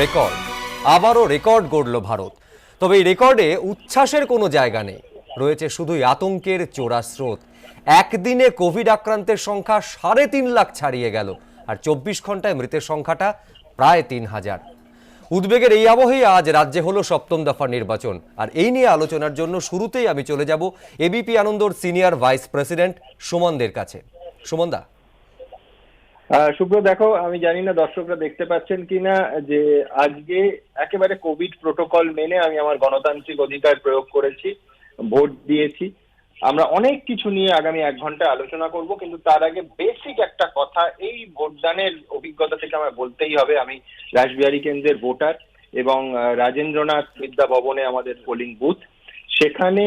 Record, আবারও record গড়ল Bharat. তবে এই রেকর্ডে উচ্ছ্বাসের কোনো জায়গা নেই, রয়েছে শুধুই আতঙ্কের চোরা স্রোত। একদিনে কোভিড আক্রান্তের সংখ্যা ৩.৫ লাখ ছাড়িয়ে গেল, আর ২৪ ঘন্টায় মৃতের সংখ্যাটা প্রায় ৩,০০০। উদ্বেগের এই আবহেই আজ রাজ্যে হলো সপ্তম দফার নির্বাচন। আর এই নিয়ে আলোচনার জন্য শুরুতেই আমি চলে যাব এবিপি আনন্দর সিনিয়র ভাইস প্রেসিডেন্ট সুমনদের কাছে। সুমনদা, শুভ্র, দেখো, আমি জানি না দর্শকরা দেখতে পাচ্ছেন কিনা যে আজকে একেবারে কোভিড প্রোটোকল মেনে আমি আমার গণতান্ত্রিক অধিকার প্রয়োগ করেছি, ভোট দিয়েছি। আমরা অনেক কিছু নিয়ে আগামী 1 ঘন্টা আলোচনা করব, কিন্তু তার আগে বেসিক একটা কথা এই ভোটদানের অভিজ্ঞতা থেকে আমার বলতেই হবে। আমি রাসবিহারী কেন্দ্রের ভোটার এবং রাজেন্দ্রনাথ বিদ্যা ভবনে আমাদের পোলিং বুথ, সেখানে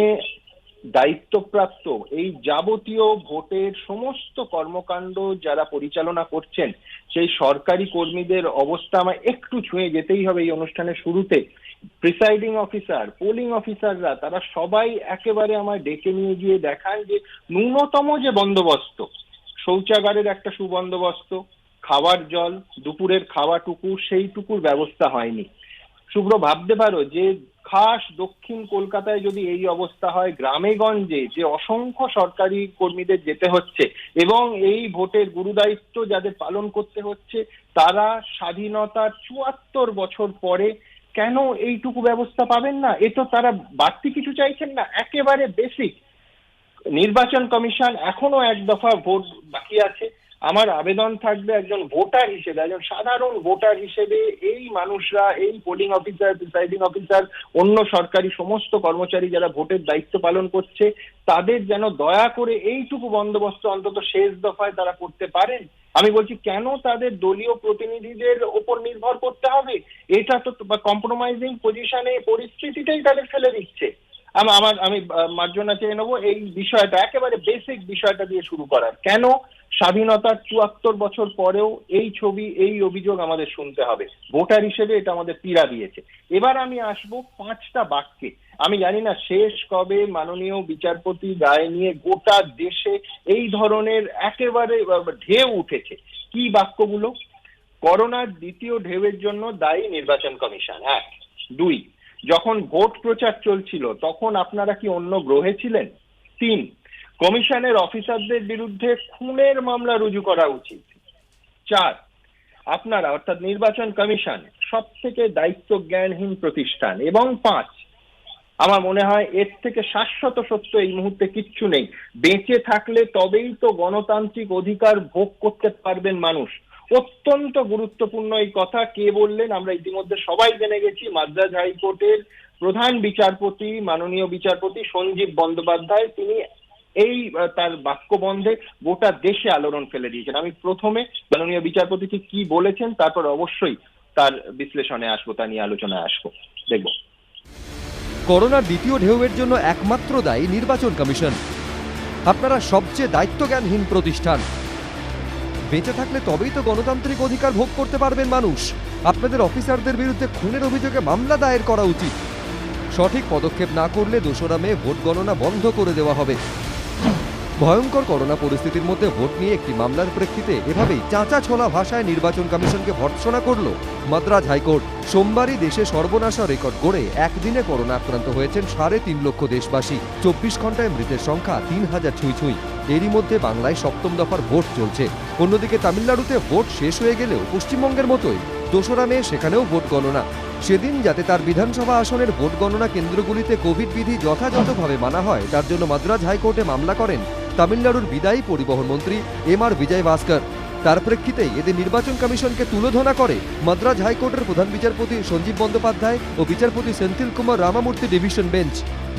দায়িত্বপ্রাপ্ত এই যাবতীয় ভোটের সমস্ত কর্মকাণ্ড যারা পরিচালনা করছেন সেই সরকারি কর্মীদের অবস্থা আমার একটু ছুঁয়ে যেতেই হবে। এই অনুষ্ঠানের শুরুতে প্রিসাইডিং অফিসার, পোলিং অফিসাররা, তারা সবাই একেবারে আমায় ডেকে নিয়ে গিয়ে দেখান যে ন্যূনতম যে বন্দোবস্ত, শৌচাগারের একটা সুবন্দোবস্ত, খাবার জল, দুপুরের খাওয়াটুকু, সেইটুকুর ব্যবস্থা হয়নি। শুভ্র, ভাবতে পারো যে খাস দক্ষিণ কলকাতায় যদি এই অবস্থা হয়, গ্রামে গঞ্জে যে অসংখ্য সরকারি কর্মীদের যেতে হচ্ছে এবং এই ভোটের গুরুদায়িত্ব যাদের পালন করতে হচ্ছে, তারা স্বাধীনতার ৭৪ বছর পরে কেন এইটুকু ব্যবস্থা পাবেন না? এ তো তারা বাড়তি কিছু চাইছেন না, একেবারে বেসিক। নির্বাচন কমিশন এখনো 1 দফা ভোট বাকি আছে। আমার আবেদন থাকবে একজন ভোটার হিসেবে, একজন সাধারণ ভোটার হিসেবে এই মানুষরা, এই পোলিং অফিসার, প্রিসাইডিং অফিসার, অন্য সরকারি সমস্ত কর্মচারী যারা ভোটের দায়িত্ব পালন করছে, তাদের যেন দয়া করে এইটুকু বন্দোবস্ত অন্তত শেষ দফায় তারা করতে পারেন। আমি বলছি, কেন তাদের দলীয় প্রতিনিধিদের ওপর নির্ভর করতে হবে? এটা তো কম্প্রোমাইজিং পজিশনে পরিস্থিতিটাই তাদের ফেলে দিচ্ছে। আমি মার্জনা চেয়ে নেবো এই বিষয়টা, একেবারে বেসিক বিষয়টা দিয়ে শুরু করার। কেন স্বাধীনতার ৭৪ বছর পরেও এই ছবি, এই অভিযোগ আমাদের শুনতে হবে? ভোটার হিসেবে এটা আমাদের পীড়া দিয়েছে। এবার আমি আসবো 5টা বাক্যে। আমি জানি না শেষ কবে মাননীয় বিচারপতি রায় নিয়ে গোটা দেশে এই ধরনের একেবারে ঢেউ উঠেছে। কি বাক্যগুলো? করোনার দ্বিতীয় ঢেউয়ের জন্য দায়ী নির্বাচন কমিশন, 1। 2, যখন ভোট প্রচার চলছিল তখন আপনারা কি অন্য গ্রহে ছিলেন? 3, কমিশনের অফিসারদের বিরুদ্ধে খুনের মামলা রুজু করা উচিত। 4, আপনারা অর্থাৎ নির্বাচন কমিশন সব থেকে দায়িত্ব জ্ঞানহীন প্রতিষ্ঠান। এবং 5, আমার মনে হয় এর থেকে শাশ্বত সত্য এই মুহূর্তে কিচ্ছু নেই, বেঁচে থাকলে তবেই তো গণতান্ত্রিক অধিকার ভোগ করতে পারবেন মানুষ। অত্যন্ত গুরুত্বপূর্ণ এই কথা কে বললেন আমরা ইতিমধ্যে সবাই জেনে গেছি। মাদ্রাজ হাইকোর্টের প্রধান বিচারপতি, মাননীয় বিচারপতি সঞ্জীব বন্দ্যোপাধ্যায়, তিনি এই তার বাক্যবন্ধে গোটা দেশে আলোড়ন ফেলে দিয়েছেন। আমি প্রথমে মাননীয় বিচারপতিকে কি বলেছেন, তারপর অবশ্যই তার বিশ্লেষণে আসবো, তা নিয়ে আলোচনায় আসবো। দেখব, করোনার দ্বিতীয় ঢেউয়ের জন্য একমাত্র দায়ী নির্বাচন কমিশন। আপনারা সবচেয়ে দায়িত্বজ্ঞানহীন প্রতিষ্ঠান। বেঁচে থাকলে তবেই তো গণতান্ত্রিক অধিকার ভোগ করতে পারবেন মানুষ। আপনাদের অফিসারদের বিরুদ্ধে খুনের অভিযোগে মামলা দায়ের করা উচিত। সঠিক পদক্ষেপ না করলে ২রা মে ভোট গণনা বন্ধ করে দেওয়া হবে। ভয়ঙ্কর করোনা পরিস্থিতির মধ্যে ভোট নিয়ে একটি মামলার প্রেক্ষিতে এভাবেই চাঁচা ছোলা ভাষায় নির্বাচন কমিশনকে ভর্ৎসনা করল মাদ্রাজ হাইকোর্ট। সোমবারই দেশে সর্বনাশা রেকর্ড গড়ে একদিনে করোনা আক্রান্ত হয়েছেন ৩.৫ লক্ষ দেশবাসী। ২৪ ঘন্টায় মৃতের সংখ্যা ৩,০০০ ছুঁই। এরই মধ্যে বাংলায় সপ্তম দফার ভোট চলছে। অন্যদিকে তামিলনাড়ুতে ভোট শেষ হয়ে গেলেও পশ্চিমবঙ্গের মতোই ২রা মে সেখানেও ভোট গণনা। সেদিন যাতে তার বিধানসভা আসনের ভোট গণনা কেন্দ্রগুলিতে কোভিড বিধি যথাযথভাবে মানা হয়, তার জন্য মাদ্রাজ হাইকোর্টে মামলা করেন তামিলনাড়ুর বিদায়ী পরিবহন মন্ত্রী MR বিজয়ভাস্কর। তার প্রেক্ষিতেই এদের নির্বাচন কমিশনকে তুলোধনা করে মাদ্রাজ হাইকোর্টের প্রধান বিচারপতি সঞ্জীব বন্দ্যোপাধ্যায় ও বিচারপতি সেন্থিল কুমার রামামূর্তি ডিভিশন বেঞ্চ।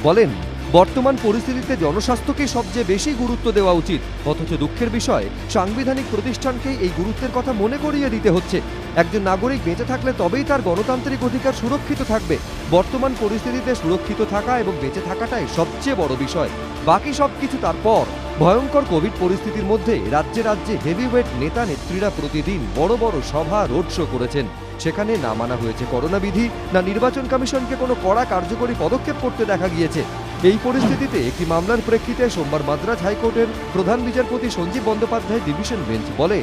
বলেন, বর্তমান পরিস্থিতিতে জনস্বাস্থ্যকে সবচেয়ে বেশি গুরুত্ব দেওয়া উচিত, অথচ দুঃখের বিষয় সাংবিধানিক প্রতিষ্ঠানকেই এই গুরুত্বের কথা মনে করিয়ে দিতে হচ্ছে। একজন নাগরিক বেঁচে থাকলে তবেই তার গণতান্ত্রিক অধিকার সুরক্ষিত থাকবে। বর্তমান পরিস্থিতিতে সুরক্ষিত থাকা এবং বেঁচে থাকাটাই সবচেয়ে বড় বিষয়, বাকি সবকিছু তারপর। ভয়ঙ্কর কোভিড পরিস্থিতির মধ্যে রাজ্যে রাজ্যে হেভিওয়েট নেতা নেত্রীরা প্রতিদিন বড় বড় সভা, রোড শো করেছেন। সেখানে না মানা হয়েছে করোনা বিধি, না নির্বাচন কমিশনকে কোনো কড়া কার্যকরী পদক্ষেপ করতে দেখা গিয়েছে। এই পরিস্থিতিতে একটি মামলার প্রেক্ষিতে সোমবার মাদ্রাজ হাইকোর্টের প্রধান বিচারপতি সঞ্জীব বন্দ্যোপাধ্যায় ডিভিশন বেঞ্চ বলে,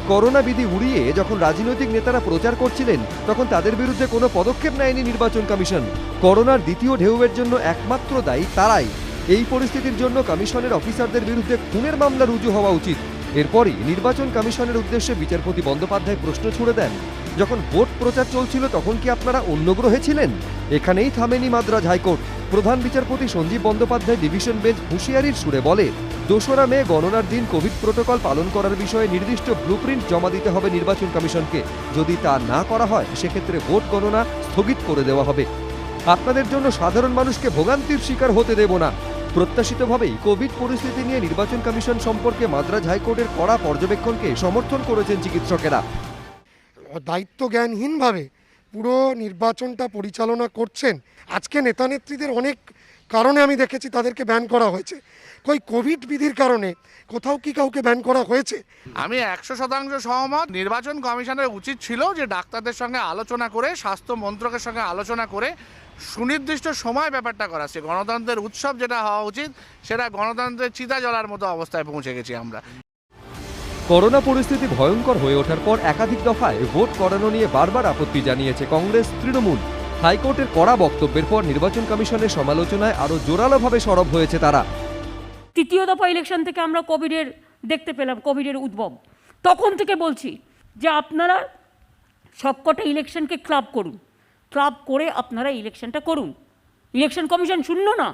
করোনা বিধি উড়িয়ে যখন রাজনৈতিক নেতারা প্রচার করছিলেন তখন তাদের বিরুদ্ধে কোনো পদক্ষেপ নেয়নি নির্বাচন কমিশন। করোনার দ্বিতীয় ঢেউয়ের জন্য একমাত্র দায়ী তারাই। এই পরিস্থিতির জন্য কমিশনের অফিসারদের বিরুদ্ধে খুনের মামলা রুজু হওয়া উচিত। এরপরই নির্বাচন কমিশনের উদ্দেশ্যে বিচারপতি বন্দ্যোপাধ্যায় প্রশ্ন ছুড়ে দেন, যখন ভোট প্রচার চলছিল তখন কি আপনারা অন্য গ্রহে ছিলেন? এখানেই থামেনি মাদ্রাজ হাইকোর্ট। প্রধান বিচারপতি সঞ্জীব বন্দ্যোপাধ্যায় ডিভিশন বেঞ্চ হুঁশিয়ারির সুরে বলে, 2রা মে গণনার দিন কোভিড প্রোটোকল পালন করার বিষয়ে নির্দিষ্ট ব্লুপ্রিন্ট জমা দিতে হবে নির্বাচন কমিশনকে। যদি তা না করা হয় সেক্ষেত্রে ভোট গণনা স্থগিত করে দেওয়া হবে। আপনাদের জন্য সাধারণ মানুষকে ভোগান্তির শিকার হতে দেব না। প্রত্যাশিতভাবেই কোভিড পরিস্থিতি নিয়ে নির্বাচন কমিশন সম্পর্কে মাদ্রাজ হাইকোর্টের কড়া পর্যবেক্ষণকে সমর্থন করেছেন চিকিৎসকেরা। দায়িত্ব জ্ঞানহীনভাবে পুরো নির্বাচনটা পরিচালনা করছেন। আজকে নেতা নেত্রীদের অনেক কারণে আমি দেখেছি তাদেরকে ব্যান করা হয়েছে। কই কোভিড বিধির কারণে কোথাও কি কাউকে ব্যান করা হয়েছে? আমি 100% সহমত। নির্বাচন কমিশনের উচিত ছিল যে ডাক্তারদের সঙ্গে আলোচনা করে, স্বাস্থ্য মন্ত্রকের সঙ্গে আলোচনা করে সুনির্দিষ্ট সময় ব্যাপারটা করা। সে গণতন্ত্রের উৎসব যেটা হওয়া উচিত সেটা গণতন্ত্রের চিতা জ্বলার মতো অবস্থায় পৌঁছে গেছি আমরা। করোনা পরিস্থিতি ভয়ঙ্কর হয়ে ওঠার পর একাধিক দফায় ভোট করানো নিয়ে বারবার আপত্তি জানিয়েছে কংগ্রেস, তৃণমূল। হাইকোর্টের কড়া বক্তব্যের পর নির্বাচন কমিশনের সমালোচনায় আরও জোরালোভাবে সরব হয়েছে তারা। তৃতীয় দফা ইলেকশন থেকে আমরা কোভিডের দেখতে পেলাম, কোভিডের উদ্ভব। তখন থেকে বলছি যে আপনারা সবকটা ইলেকশনকে ক্লাব করুন, ক্লাব করে আপনারা ইলেকশনটা করুন। ইলেকশন কমিশন শূন্য না,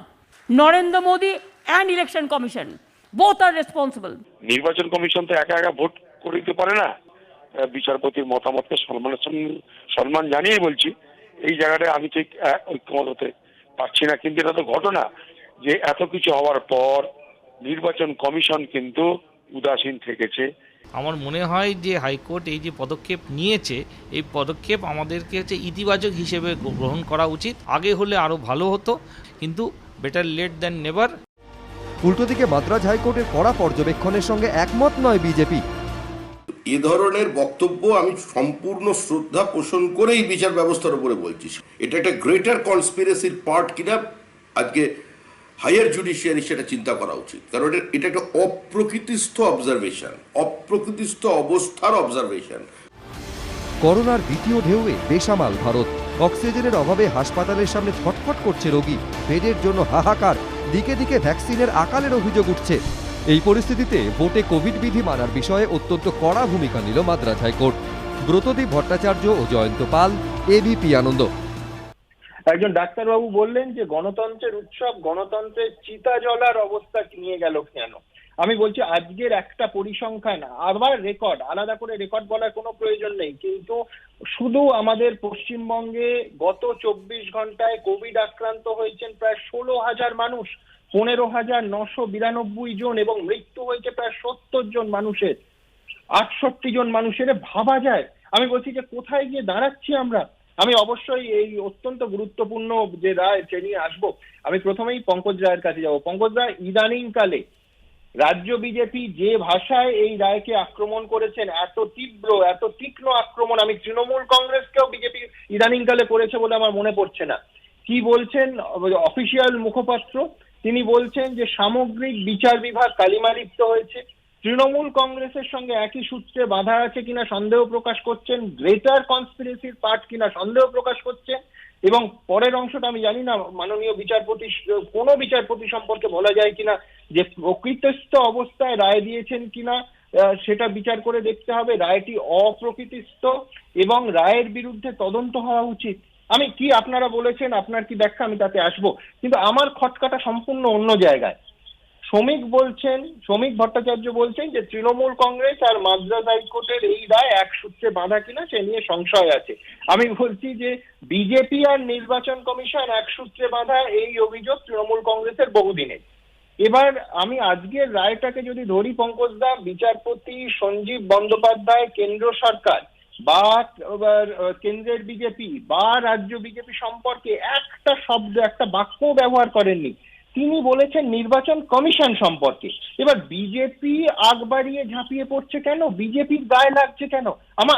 Narendra Modi and election commission both R responsible. নির্বাচন কমিশন তো একা একা ভোট করে দিতে পারে না। বিচারপতির মতামতকে সম্মান জানিয়ে বলছি, এই জায়গাটায় আমি ঠিক ঐক্যমত হতে পারছি না। কিন্তু এটা তো ঘটনা যে এত কিছু হওয়ার পর নির্বাচন কমিশন কিন্তু উদাসীন থেকেছে। আমার মনে হয় যে হাইকোর্ট এই যে পদক্ষেপ নিয়েছে, এই পদক্ষেপ আমাদেরকে ইতিবাচক হিসেবে গ্রহণ করা উচিত। আগে হলে আরও ভালো হতো, কিন্তু বেটার লেট দ্যান নেভার। উল্টো দিকে মাদ্রাজ হাইকোর্টের কড়া পর্যবেক্ষণের সঙ্গে একমত নয় বিজেপি। এ ধরনের বক্তব্য আমি সম্পূর্ণ শ্রদ্ধা পোষণ করেই বিচার ব্যবস্থার উপরে বলছি। এটা একটা গ্রেটার কনস্পিরেসির পার্ট কিনা আজকে হায়ার জুডিশিয়ারি সেটা চিন্তা করা উচিত। কারণ এটা একটা অপ্রকৃতিস্থ অবজারভেশন, অপ্রকৃতিস্থ অবস্থার অবজারভেশন। করোনার দ্বিতীয় ঢেউয়ে বেসামাল ভারত। অক্সিজেনের অভাবে হাসপাতালের সামনে ছটফট করছে রোগী, বেডের জন্য হাহাকার, দিকে দিকে ভ্যাকসিনের আকালের অভিযোগ উঠছে। এই পরিস্থিতিতে ভোটে কোভিড বিধি মানার বিষয়ে অত্যন্ত কড়া ভূমিকা নিল মাদ্রাজ হাইকোর্ট। ব্রতদীপ ভট্টাচার্য ও জয়ন্ত পাল, এবিপি আনন্দ। একজন ডাক্তারবাবু বললেন যে গণতন্ত্রের উৎসব, গণতন্ত্রের চিতা জ্বলার অবস্থা নিয়ে গেল কেন? আমি বলছি আজকের একটা পরিসংখ্যান, আবার রেকর্ড, আলাদা করে রেকর্ড বলার কোনো প্রয়োজন নেই, কিন্তু শুধু আমাদের পশ্চিমবঙ্গে গত 24 ঘন্টায় কোভিড আক্রান্ত হয়েছেন প্রায় 16,000 মানুষ, 15,992 জন, এবং মৃত্যু হয়েছে প্রায় 70 জন মানুষের, 68 জন মানুষের। ভাবা যায়? আমি বলছি যে কোথায় গিয়ে দাঁড়াচ্ছি আমরা। আমি অবশ্যই এই অত্যন্ত গুরুত্বপূর্ণ যে রায় সে নিয়ে আসবো। আমি প্রথমেই পঙ্কজ রায়ের কাছে যাব। পঙ্কজ রায়, ইদানিং কালে রাজ্য বিজেপি যে ভাষায় এই রায়কে আক্রমণ করেছেন, এত তীব্র, এত তীক্ষ্ণ আক্রমণ আমি তৃণমূল কংগ্রেসকেও বিজেপি ইদানিং কালে করেছে বলে আমার মনে পড়ছে না। কি বলছেন অফিসিয়াল মুখপাত্র? তিনি বলছেন যে সামগ্রিক বিচার বিভাগ কালিমালিপ্ত হয়েছে। তৃণমূল কংগ্রেসের সঙ্গে একই সূত্রে বাধা আছে কিনা সন্দেহ প্রকাশ করছেন, গ্রেটার কনস্পিরেসির পার্ট কিনা সন্দেহ প্রকাশ করছেন। এবং পরের অংশটা আমি জানি না মাননীয় বিচারপতি, কোনো বিচারপতি সম্পর্কে বলা যায় কিনা যে প্রকৃতিস্থ অবস্থায় রায় দিয়েছেন কিনা সেটা বিচার করে দেখতে হবে। রায়টি অপ্রকৃতিস্থ এবং রায়ের বিরুদ্ধে তদন্ত হওয়া উচিত। আমি কি আপনারা বলেছেন, আপনার কি ব্যাখ্যা, আমি তাতে আসবো, কিন্তু আমার খটকাটা সম্পূর্ণ অন্য জায়গায়। শ্রমিক ভট্টাচার্য বলছেন যে তৃণমূল কংগ্রেস আর মাদ্রাজ হাইকোর্টের এই রায় এক সূত্রে বাঁধা কিনা সে নিয়ে সংশয় আছে। আমি বলছি যে বিজেপি আর নির্বাচন কমিশন এক সূত্রে বাঁধা, এই অভিযোগ তৃণমূল কংগ্রেসের বহুদিনের। এবার আমি আজকের রায়টাকে যদি ধরি পঙ্কজ দা, বিচারপতি সঞ্জীব বন্দ্যোপাধ্যায় কেন্দ্র সরকার বা কেন্দ্রের বিজেপি বা রাজ্য বিজেপি সম্পর্কে একটা শব্দ, একটা বাক্য ব্যবহার করেননি। তিনি বলেছেন নির্বাচন কমিশন সম্পর্কে। এবার বিজেপি আগ বাড়িয়ে ঝাঁপিয়ে পড়ছে কেন? বিজেপির গায়ে লাগছে কেন?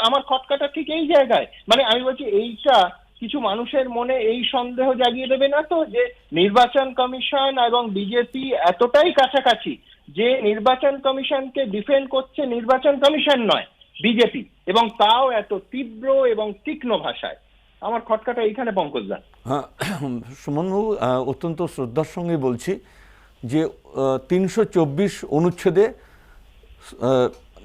আমার খটকাটা ঠিক এই জায়গায়। মানে আমি বলছি এইটা কিছু মানুষের মনে এই সন্দেহ জাগিয়ে দেবে না তো যে নির্বাচন কমিশন এবং বিজেপি এতটাই কাছাকাছি যে নির্বাচন কমিশনকে ডিফেন্ড করছে নির্বাচন কমিশন নয়, বিজেপি, এবং তাও এত তীব্র এবং তীক্ষ্ণ ভাষায়। আমার খটকাটা এইখানে পঙ্কজদা। হ্যাঁ, সুমনবাবু, অত্যন্ত শ্রদ্ধার সঙ্গে বলছি যে 324 অনুচ্ছেদে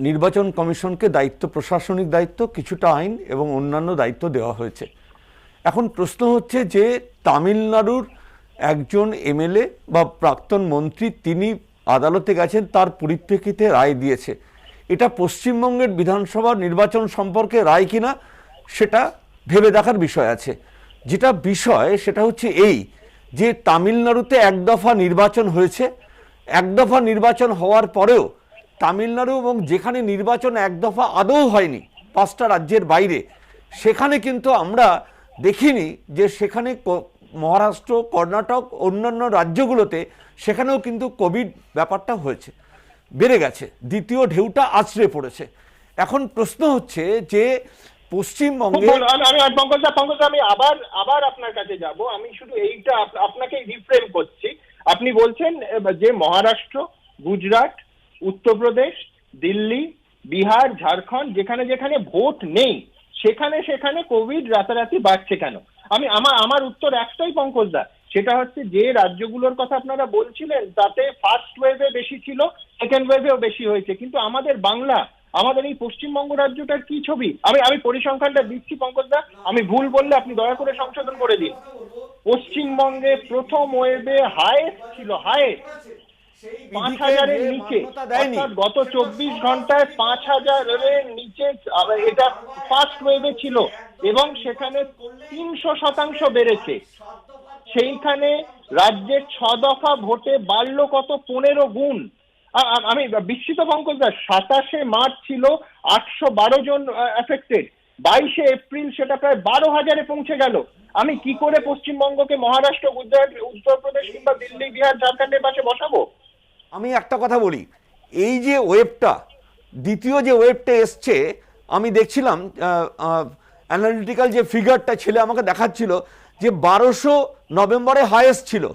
নির্বাচন কমিশনকে দায়িত্ব, প্রশাসনিক দায়িত্ব, কিছুটা আইন এবং অন্যান্য দায়িত্ব দেওয়া হয়েছে। এখন প্রশ্ন হচ্ছে যে তামিলনাড়ুর একজন এমএলএ বা প্রাক্তন মন্ত্রী তিনি আদালতে গেছেন, তার পরিপ্রেক্ষিতে রায় দিয়েছে। এটা পশ্চিমবঙ্গের বিধানসভা নির্বাচন সম্পর্কে রায় কিনা সেটা ভেবে দেখার বিষয় আছে। যেটা বিষয় সেটা হচ্ছে এই যে তামিলনাড়ুতে এক দফা নির্বাচন হয়েছে, এক দফা নির্বাচন হওয়ার পরেও তামিলনাড়ু এবং যেখানে নির্বাচন এক দফা আদৌ হয়নি 5টা রাজ্যের বাইরে, সেখানে কিন্তু আমরা দেখিনি যে সেখানে মহারাষ্ট্র, কর্ণাটক, অন্যান্য রাজ্যগুলোতে সেখানেও কিন্তু কোভিড ব্যাপারটা হয়েছে, বেড়ে গেছে, দ্বিতীয় ঢেউটা আছড়ে পড়েছে। এখন প্রশ্ন হচ্ছে যে পশ্চিমবঙ্গে আমি আবার আপনার কাছে যাব। আমি শুধু এইটা আপনাকে রিফ্রেম করছি। আপনি বলছেন যে মহারাষ্ট্র, গুজরাট, উত্তরপ্রদেশ, দিল্লি, বিহার, ঝাড়খণ্ড যেখানে যেখানে ভোট নেই সেখানে সেখানে কোভিড রাতারাতি বাড়ছে কেন? আমার উত্তর একটাই পঙ্কজদা, সেটা হচ্ছে যে রাজ্যগুলোর কথা আপনারা বলছিলেন তাতে ফার্স্ট ওয়েভে বেশি ছিল, সেকেন্ড ওয়েভেও বেশি হয়েছে, কিন্তু আমাদের বাংলা, আমাদের এই পশ্চিমবঙ্গ রাজ্যটার কি ছবি? আমি পরিসংখ্যানটা দিচ্ছি পঙ্কজদা, আমি ভুল বললে আপনি দয়া করে সংশোধন করে দিন। পশ্চিমবঙ্গে প্রথম ওয়েভে হাইয়েস্ট ছিল, হাইয়েস্ট 5,000-এর নিচে, অর্থাৎ গত 24 ঘন্টায় 5,000-এর নিচে এটা ফার্স্ট ওয়েভে ছিল, এবং সেখানে 300% বেড়েছে। সেইখানে রাজ্যের 6 দফা ভোটে বাড়লো কত? 15 গুণ। আমি বিস্মিত পঙ্কজদা, 27শে মার্চ ছিল 812 জন এফেক্টেড, 22শে এপ্রিল সেটা প্রায় 12,000-এ পৌঁছে গেল। আমি কি করে পশ্চিমবঙ্গকে মহারাষ্ট্র, গুজরাট, উত্তরপ্রদেশ কিংবা দিল্লি, বিহার, ঝাড়খণ্ডের পাশে বসাবো? আমি একটা কথা বলি, এই যে ওয়েবটা, দ্বিতীয় যে ওয়েবটা এসছে, আমি দেখছিলাম অ্যানালিটিক্যাল যে ফিগারটা ছেলে আমাকে দেখাচ্ছিল যে 1200 নভেম্বরে হাইয়েস্ট ছিল,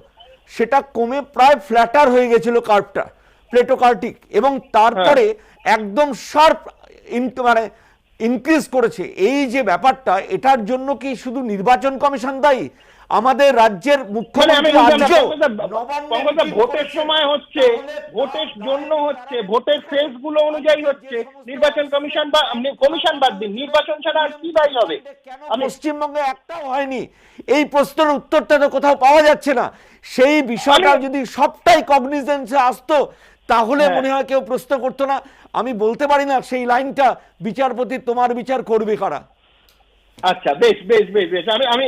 সেটা কমে প্রায় ফ্ল্যাটার হয়ে গেছিল কার্ভটা, প্লেটোকার্টিক, এবং তারপরে একদম শার্প মানে ইনক্রিজ করেছে। এই যে ব্যাপারটা, এটার জন্য কি শুধু নির্বাচন কমিশন দায়ী? আমাদের রাজ্যের মুখ্যমন্ত্রী ভোটের সময় হচ্ছে, ভোটের জন্য হচ্ছে, ভোটের ফেজ গুলো অনুযায়ী হচ্ছে, নির্বাচন কমিশন বা কমিশন বাদ দিন, নির্বাচন ছাড়া আর কি দায়ী হবে? পশ্চিমবঙ্গে একটাও হয়নি, এই প্রশ্নের উত্তরটা তো কোথাও পাওয়া যাচ্ছে না। সেই বিষয়টা যদি সবটাই কগনিজেন্সে আসতো তাহলে মনে হয় কেউ প্রশ্ন করতো না। আমি বলতে পারি না সেই লাইনটা, বিচারপতি তোমার বিচার করবে কারা। আচ্ছা, বেশ বেশ বেশ বেশ আমি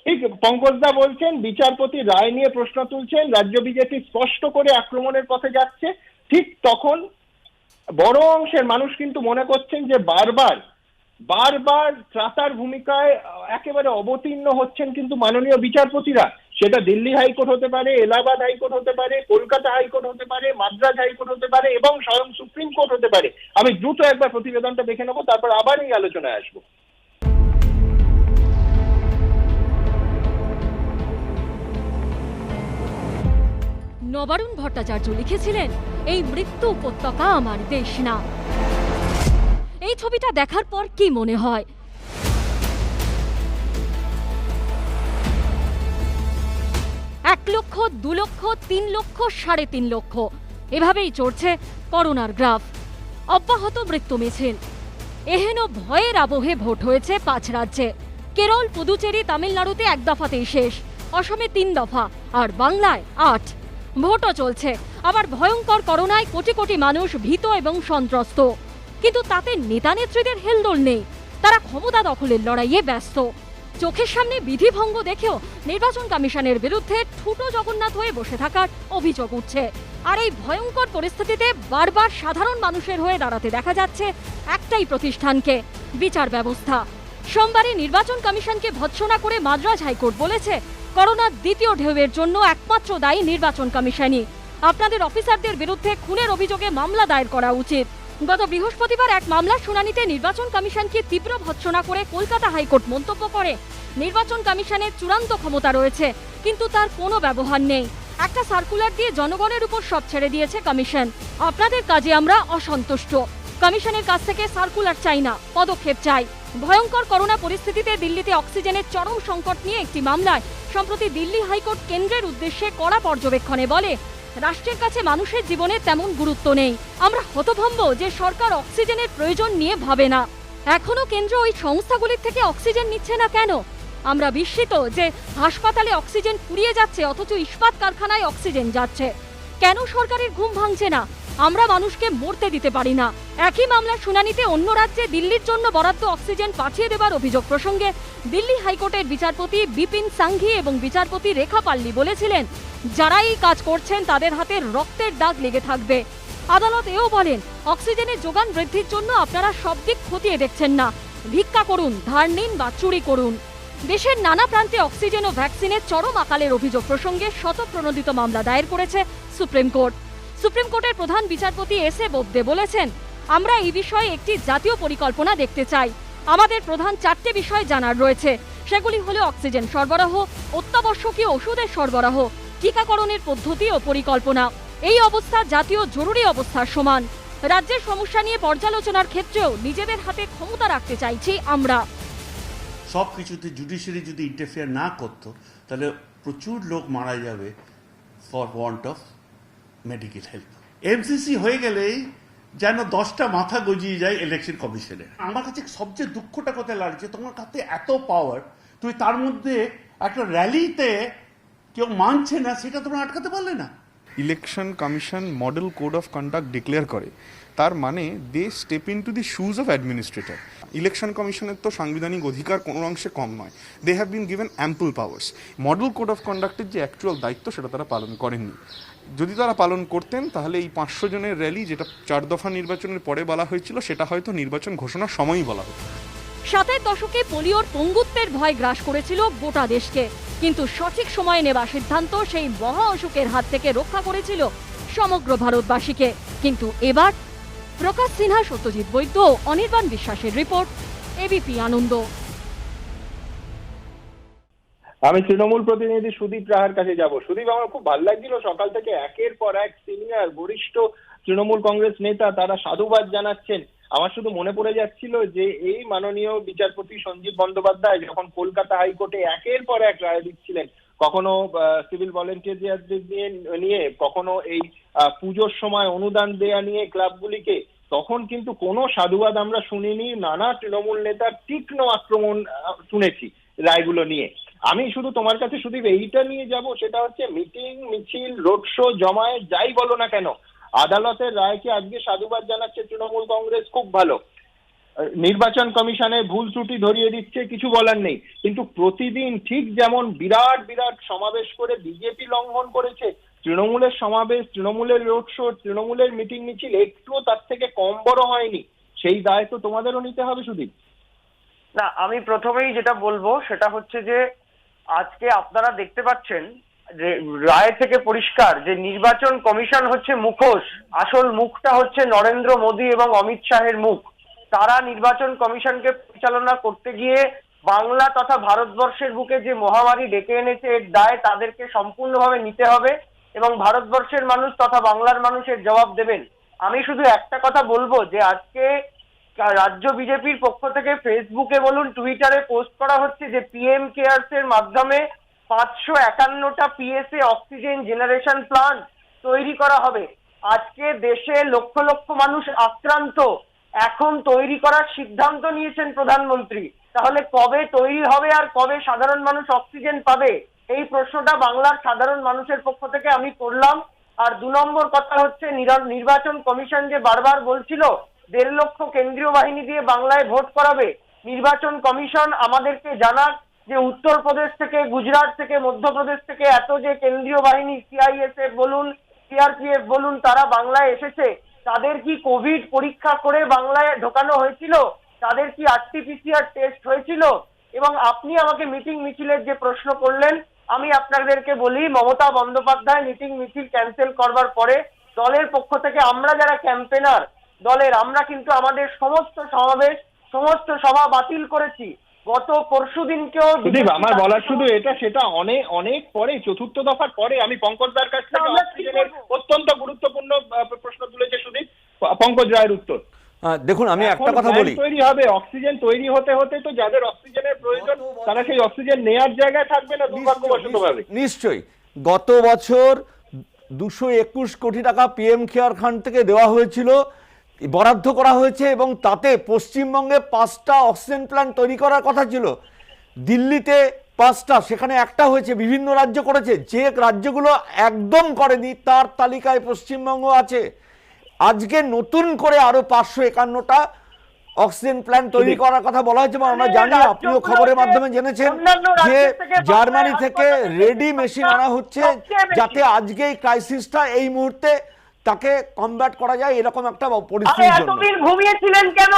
ঠিক পঙ্কজদা বলছেন বিচারপতি রায় নিয়ে প্রশ্ন তুলছেন, রাজ্য বিজেপি স্পষ্ট করে আক্রমণের পথে যাচ্ছে। ঠিক তখন বড় অংশের মানুষ কিন্তু মনে করছেন যে বারবার ত্রাতার ভূমিকায় একেবারে অবতীর্ণ হচ্ছেন কিন্তু মাননীয় বিচারপতিরা। সেটা দিল্লি হাইকোর্ট হতে পারে, এলাহাবাদ হাইকোর্ট হতে পারে, কলকাতা হাইকোর্ট হতে পারে, মাদ্রাজ হাইকোর্ট হতে পারে, এবং স্বয়ং সুপ্রিম কোর্ট হতে পারে। আমি দ্রুত একবার প্রতিবেদনটা দেখে নেবো, তারপর আবার এই আলোচনায় আসবো। নবারুণ ভট্টাচার্য লিখেছিলেন, এই মৃত্যু উপত্যকা আমার দেশ না। এই ছবিটা দেখার পর কি মনে হয়? এক লক্ষ, 2 লক্ষ, 3 লক্ষ, 3.5 লক্ষ, এভাবেই চড়ছে করোনার গ্রাফ। অব্যাহত মৃত্যু মিছিল। এহেন ভয়ের আবহে ভোট হয়েছে 5 রাজ্যে। কেরল, পুদুচেরি, তামিলনাড়ুতে 1 দফাতেই শেষ, অসমে 3 দফা, আর বাংলায় 8। ভোটও চলছে, আবার ভয়ঙ্কর করোনায় কোটি কোটি মানুষ ভীত এবং সন্ত্রস্ত। কিন্তু তাতে নেতা নেত্রীদের হেলদোল নেই, তারা ক্ষমতা দখলের লড়াইয়ে ব্যস্ত। চোখের সামনে বিধিভঙ্গ দেখেও নির্বাচন কমিশনের বিরুদ্ধে ঠুটো জগন্নাথ হয়ে বসে থাকার অভিযোগ উঠছে। আর এই ভয়ঙ্কর পরিস্থিতিতে বারবার সাধারণ মানুষের হয়ে দাঁড়াতে দেখা যাচ্ছে একটাই প্রতিষ্ঠানকে, বিচার ব্যবস্থা। সোমবারে নির্বাচন কমিশনকে ভৎসনা করে মাদ্রাজ হাইকোর্ট বলেছে, করোনার দ্বিতীয় ঢেউয়ের জন্য একমাত্র দায়ী নির্বাচন কমিশনই। আপনাদের অফিসারদের বিরুদ্ধে খুনের অভিযোগে মামলা দায়ের করা উচিত। গত বৃহস্পতিবার এক মামলার শুনানিতে নির্বাচন কমিশনকে তীব্র ভৎসনা করে কলকাতা হাইকোর্ট মন্তব্য করে, নির্বাচন কমিশনের চূড়ান্ত ক্ষমতা রয়েছে, কিন্তু তার কোনো ব্যবহার নেই। একটা সার্কুলার দিয়ে জনগণের উপর সব ছেড়ে দিয়েছে কমিশন। আপনাদের কাজে আমরা অসন্তুষ্ট। কমিশনের কাছ থেকে সার্কুলার চাই না, পদক্ষেপ চাই। ভয়ঙ্কর করোনা পরিস্থিতিতে দিল্লিতে অক্সিজেনের চরম সংকট নিয়ে একটি মামলায় সম্প্রতি দিল্লি হাইকোর্ট কেন্দ্রের উদ্দেশ্যে কড়া পর্যবেক্ষণে বলে, রাষ্ট্রের কাছে মানুষের জীবনে তেমন গুরুত্ব নেই। আমরা হতভম্ব যে সরকার অক্সিজেনের প্রয়োজন নিয়ে ভাবে না। এখনো কেন্দ্র ওই সংস্থাগুলির থেকে অক্সিজেন নিচ্ছে না কেন? আমরা বিস্মিত যে হাসপাতালে অক্সিজেন ফুরিয়ে যাচ্ছে অথচ ইস্পাত কারখানায় অক্সিজেন যাচ্ছে। কেন সরকারের ঘুম ভাঙছে না? আমরা মানুষকে মরতে দিতে পারি না। একই মামলার শুনানিতে অন্য রাজ্যে দিল্লির জন্য বরাদ্দ অক্সিজেন পাঠিয়ে দেবার অভিযোগ প্রসঙ্গে দিল্লি হাইকোর্টের বিচারপতি বিপিন সাংঘি এবং বিচারপতি রেখা পাল্লি বলেছিলেন, যারা এই কাজ করছেন তাদের হাতে রক্তের দাগ লেগে থাকবে। আদালত এও বলেন, অক্সিজেনের যোগান বৃদ্ধির জন্য আপনারা সব দিক খতিয়ে দেখছেন না। ভিক্ষা করুন, ধার নিন বা চুরি করুন। দেশের নানা প্রান্তে অক্সিজেন ও ভ্যাকসিনের চরম আকালের অভিযোগ প্রসঙ্গে শতপ্রণোদিত মামলা দায়ের করেছে সুপ্রিম কোর্ট। সুপ্রিম কোর্টের প্রধান বিচারপতি এস এ বোবদে বলেছেন, আমরা এই বিষয়ে একটি জাতীয় পরিকল্পনা দেখতে চাই। আমাদের প্রধান 4টে বিষয় জানার রয়েছে। সেগুলি হলো অক্সিজেন সরবরাহ, অত্যাবশ্যকীয় ওষুধের সরবরাহ, টিকাকরণের পদ্ধতি ও পরিকল্পনা। এই অবস্থা জাতীয় জরুরি অবস্থার সমান। রাজ্যের সমস্যা নিয়ে পর্যালোচনার ক্ষেত্রেও নিজেদের হাতে ক্ষমতা রাখতে চাইছি আমরা। সব কিছুতে জুডিশিয়ারি যদি ইন্টারফেয়ার না করতো তাহলে প্রচুর লোক মারা যাবে for want of medical help. MCC হয়ে গেলেই যেন 10টা মাথা গজিয়ে যায় ইলেকশন কমিশনের। আমার কাছে সবচেয়ে দুঃখটা কোথায় লাগছে, তোমার কাছে এত পাওয়ার, তুমি তার মধ্যে একটা র্যালিতে কেউ মানছে না, সেটা তোমরা আটকাতে পারলে না। Election commission model code of conduct declare করে, তার মানে they step into the shoes of administrator. Election কমিশনের তো সাংবিধানিক অধিকার কোনো অংশে কম নয়। They have been given ample powers. Model code of কন্ডাক্টের যে অ্যাকচুয়াল দায়িত্ব সেটা তারা পালন করেননি। যদি তারা পালন করতেন তাহলে এই 500 জনের র্যালি, যেটা 4 দফা নির্বাচনের পরে বলা হয়েছিল, সেটা হয়তো নির্বাচন ঘোষণার সময়ই বলা হতো। 60-এর দশকে পোলিওর পঙ্গুত্বের ভয় গ্রাস করেছিল গোটা দেশকে, কিন্তু সঠিক সময়ে নেওয়া সিদ্ধান্ত সেই মহা অসুখের হাত থেকে রক্ষা করেছিল সমগ্র ভারতবাসীকে। কিন্তু এবার প্রকাশ সিনহা, সত্যজিৎ বৈদ্য, অনির্বাণ বিশ্বাসের রিপোর্ট, এবিপি আনন্দ। আমি তৃণমূল প্রতিনিধি সুদীপ রাহার কাছে যাব। সুদীপ, আমার খুব ভালো লাগছিল সকাল থেকে একের পর এক সিনিয়র বরিষ্ঠ তৃণমূল কংগ্রেস নেতা তারা সাধুবাদ জানাচ্ছেন। আমার শুধু মনে পড়ে যাচ্ছিল যে এই মাননীয় বিচারপতি সঞ্জীব বন্দ্যোপাধ্যায় যখন কলকাতা হাইকোর্টে একের পর এক রায় দিচ্ছিলেন, কখনো সিভিল ভলেন্টিয়ারদের নিয়ে, কখনো এই পুজোর সময় অনুদান দেয়া নিয়ে ক্লাবগুলিকে, তখন কিন্তু কোনো সাধুবাদ আমরা শুনিনি। নানা তৃণমূল নেতার তীক্ষ্ণ আক্রমণ শুনেছি রায়গুলো নিয়ে। আমি শুধু তোমার কাছে শুধু এইটা নিয়ে যাব, সেটা হচ্ছে মিটিং, মিছিল, রোড শো, জমায়েত, যাই বলো না কেন, আদালতের রায়কে আজকে সাধুবাদ জানাচ্ছে তৃণমূল কংগ্রেস, খুব ভালো। নির্বাচন কমিশনের ভুল ত্রুটি ধরিয়ে দিচ্ছে, কিছু বলার নেই। কিন্তু প্রতিদিন ঠিক যেমন বিরাট বিরাট সমাবেশ করে বিজেপি লঙ্ঘন করেছে, তৃণমূলের সমাবেশ, তৃণমূলের রোড শো, তৃণমূলের মিটিং মিছিল একটুও তার থেকে কম বড় হয়নি। সেই দায় তো তোমাদেরও নিতে হবে সুদীপ। না, আমি প্রথমেই যেটা বলবো সেটা হচ্ছে যে আজকে আপনারা দেখতে পাচ্ছেন যে রায় থেকে পরিষ্কার যে নির্বাচন কমিশন হচ্ছে মুখোশ, আসল মুখটা হচ্ছে নরেন্দ্র মোদী এবং অমিত শাহের মুখ। তারা নির্বাচন কমিশনকে পরিচালনা করতে গিয়ে বাংলা তথা ভারতবর্ষের বুকে যে মহামারী ডেকে এনেছে, এর দায় তাদেরকে সম্পূর্ণভাবে নিতে হবে এবং ভারতবর্ষের মানুষ তথা বাংলার মানুষের জবাব দেবেন। আমি শুধু একটা কথা বলবো যে আজকে রাজ্য বিজেপির পক্ষ থেকে ফেসবুকে বলুন, টুইটারে পোস্ট করা হচ্ছে যে পিএম কেয়ারস এর মাধ্যমে 551টা পিএসএ অক্সিজেন জেনারেশন প্লান্ট তৈরি করা হবে। আজকে দেশে লক্ষ লক্ষ মানুষ আক্রান্ত, এখন তৈরি করার সিদ্ধান্ত নিয়েছেন প্রধানমন্ত্রী। তাহলে কবে তৈরি হবে আর কবে সাধারণ মানুষ অক্সিজেন পাবে, এই প্রশ্নটা বাংলার সাধারণ মানুষের পক্ষ থেকে আমি করলাম। আর 2 নম্বর কথা হচ্ছে নির্বাচন কমিশন যে বারবার বলছিল 1.5 লক্ষ কেন্দ্রীয় বাহিনী দিয়ে বাংলায় ভোট করাবে, নির্বাচন কমিশন আমাদেরকে জানাক যে উত্তরপ্রদেশ থেকে, গুজরাট থেকে, মধ্যপ্রদেশ থেকে এত যে কেন্দ্রীয় বাহিনী সিআইএসএফ বলুন, সিআরপিএফ বলুন, তারা বাংলায় এসেছে, তাদের কি কোভিড পরীক্ষা করে বাংলায় ঢোকানো হয়েছিল? তাদের কি আরটিপিসিআর টেস্ট হয়েছিল? এবং আপনি আমাকে মিটিং মিছিলের যে প্রশ্ন করলেন, আমি আপনাদেরকে বলি, মমতা বন্দ্যোপাধ্যায় মিটিং মিছিল ক্যান্সেল করবার পরে দলের পক্ষ থেকে আমরা যারা ক্যাম্পেনার দলের, আমরা কিন্তু আমাদের সমস্ত সমাবেশ, সমস্ত সভা বাতিল করেছি। গত পরশুদিনকেও আমার বলার শুধু এটা, সেটা অনেক অনেক পরে, 4র্থ দফার পরে। আমি পঙ্কজ দার কাছ থেকে অত্যন্ত গুরুত্বপূর্ণ প্রশ্ন তুলেছে সুদীপ, পঙ্কজ রায়ের উত্তর। দেখুন আমি একটা এখন কথা van বলি, তৈরি হবে, অক্সিজেন তৈরি হতে হতে তো যাদের অক্সিজেনের প্রয়োজন তারা সেই অক্সিজেন নেয়ার জায়গায় থাকবে না দুর্ভাগ্যবশত ভাবে। নিশ্চয়ই গত বছর 221 কোটি টাকা পিএম কেয়ার ফান্ড থেকে দেওয়া হয়েছিল, বরাদ্দ করা হয়েছে, এবং তাতে পশ্চিমবঙ্গে 5টা অক্সিজেন প্ল্যান্ট তৈরি করার কথা ছিল, দিল্লিতে 5টা, সেখানে একটা হয়েছে, বিভিন্ন রাজ্য করেছে। যে রাজ্যগুলো একদম করেনি তার তালিকায় পশ্চিমবঙ্গ আছে। আজকে নতুন করে আরো 551টা অক্সিজেন প্ল্যান্ট তৈরি করার কথা বলা হয়েছে, এবং আমরা জানি, আপনিও খবরের মাধ্যমে জেনেছেন যে জার্মানি থেকে রেডি মেশিন আনা হচ্ছে, যাতে আজকে এই ক্রাইসিসটা এই মুহূর্তে তাকে কমব্যাট করা যায় এরকম একটা পরিস্থিতির জন্য। ঘুমিয়েছিলেন কেন?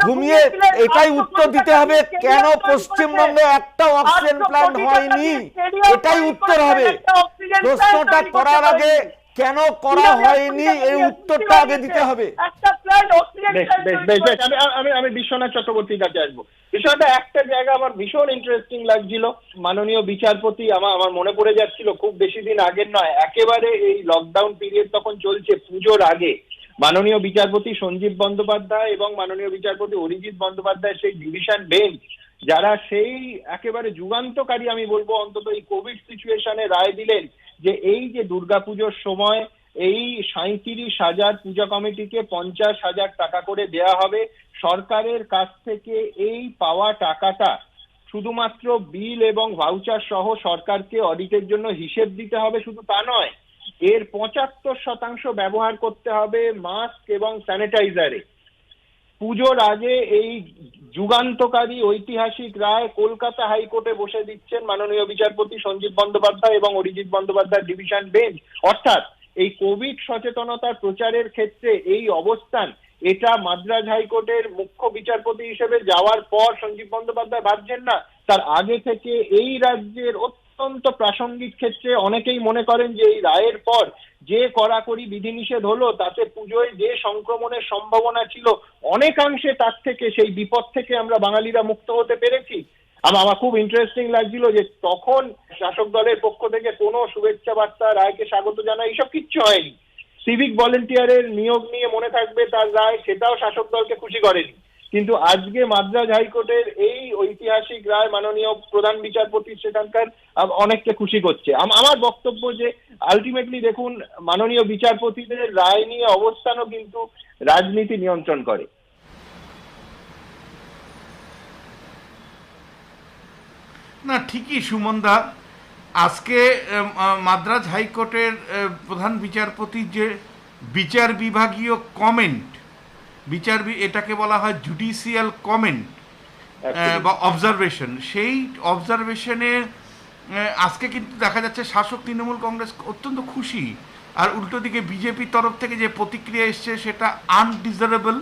ঘুমিয়ে এটাই উত্তর দিতে হবে, কেন পশ্চিমবঙ্গে একটা অক্সিজেন প্ল্যান্ট হয়নি, এটাই উত্তর হবে। প্রশ্নটা করার আগে কেন করা হয়নি এই উত্তরটা আগে দিতে হবে। আমি বিশ্বনাথ চক্রবর্তীর কাছে আসবো। বিষয়টা একটা জায়গা আমার ভীষণ ইন্টারেস্টিং লাগছিল, মাননীয় বিচারপতি, আমার মনে পড়ে যাচ্ছিল খুব বেশি দিন আগের নয়, একেবারে এই লকডাউন পিরিয়ড তখন চলছে, পুজোর আগে মাননীয় বিচারপতি সঞ্জীব বন্দ্যোপাধ্যায় এবং মাননীয় বিচারপতি অরিজিৎ বন্দ্যোপাধ্যায় সেই ডিভিশন বেঞ্চ, যারা সেই একেবারে যুগান্তকারী আমি বলবো অন্তত এই কোভিড সিচুয়েশনে রায় দিলেন যে এই যে দুর্গাপুজোর সময় এই 37,000 পূজা কমিটিকে 50,000 টাকা করে দেয়া হবে, সরকারের কাছ থেকে এই পাওয়া টাকাটা শুধুমাত্র বিল এবং ভাউচার সহ সরকারকে অডিটের জন্য হিসেব দিতে হবে, শুধু তা নয়, এর 75% ব্যবহার করতে হবে মাস্ক এবং স্যানিটাইজারে। পুজোর আগে এই যুগান্তকারী ঐতিহাসিক রায় কলকাতা হাইকোর্টে বসে দিচ্ছেন মাননীয় বিচারপতি সঞ্জীব বন্দ্যোপাধ্যায় এবং অরিজিৎ বন্দ্যোপাধ্যায় ডিভিশন বেঞ্চ। অর্থাৎ এই কোভিড সচেতনতার প্রচারের ক্ষেত্রে এই অবস্থান, এটা মাদ্রাজ হাইকোর্টের মুখ্য বিচারপতি হিসেবে যাওয়ার পর সঞ্জীব বন্দ্যোপাধ্যায় ভাবছেন না, তার আগে থেকে এই রাজ্যের অত্যন্ত প্রাসঙ্গিক ক্ষেত্রে অনেকেই মনে করেন যে এই রায়ের পর যে কড়াকড়ি বিধিনিষেধ হলো তাতে পুজোয় যে সংক্রমণের সম্ভাবনা ছিল অনেকাংশে তার থেকে, সেই বিপদ থেকে আমরা বাঙালিরা মুক্ত হতে পেরেছি। আমার খুব ইন্টারেস্টিং লাগছিল যে তখন শাসক দলের পক্ষ থেকে কোনো শুভেচ্ছা বার্তা, রায়কে স্বাগত জানাই, এইসব কিচ্ছু হয়নি। সিভিক ভলেন্টিয়ারের নিয়োগ নিয়ে মনে থাকবে তার রায়, সেটাও শাসক দলকে খুশি করেনি। কিন্তু আজকে মাদ্রাজ হাইকোর্টের এই ঐতিহাসিক রায় মাননীয় প্রধান বিচারপতি সেখানকার অনেককে খুশি করছে। আমার বক্তব্য যে আলটিমেটলি দেখুন, মাননীয় বিচারপতিদের রায় নিয়ে অবস্থানও কিন্তু রাজনীতি নিয়ন্ত্রণ করে। না, ঠিকই সুমনদা, আজকে মাদ্রাজ হাইকোর্টের প্রধান বিচারপতির যে বিচার বিভাগীয় কমেন্ট, এটাকে বলা হয় জুডিশিয়াল কমেন্ট বা অবজারভেশন, সেই অবজারভেশনে আজকে কিন্তু দেখা যাচ্ছে শাসক তৃণমূল কংগ্রেস অত্যন্ত খুশি, আর উল্টো দিকে বিজেপির তরফ থেকে যে প্রতিক্রিয়া এসছে সেটা আনডিজারেবল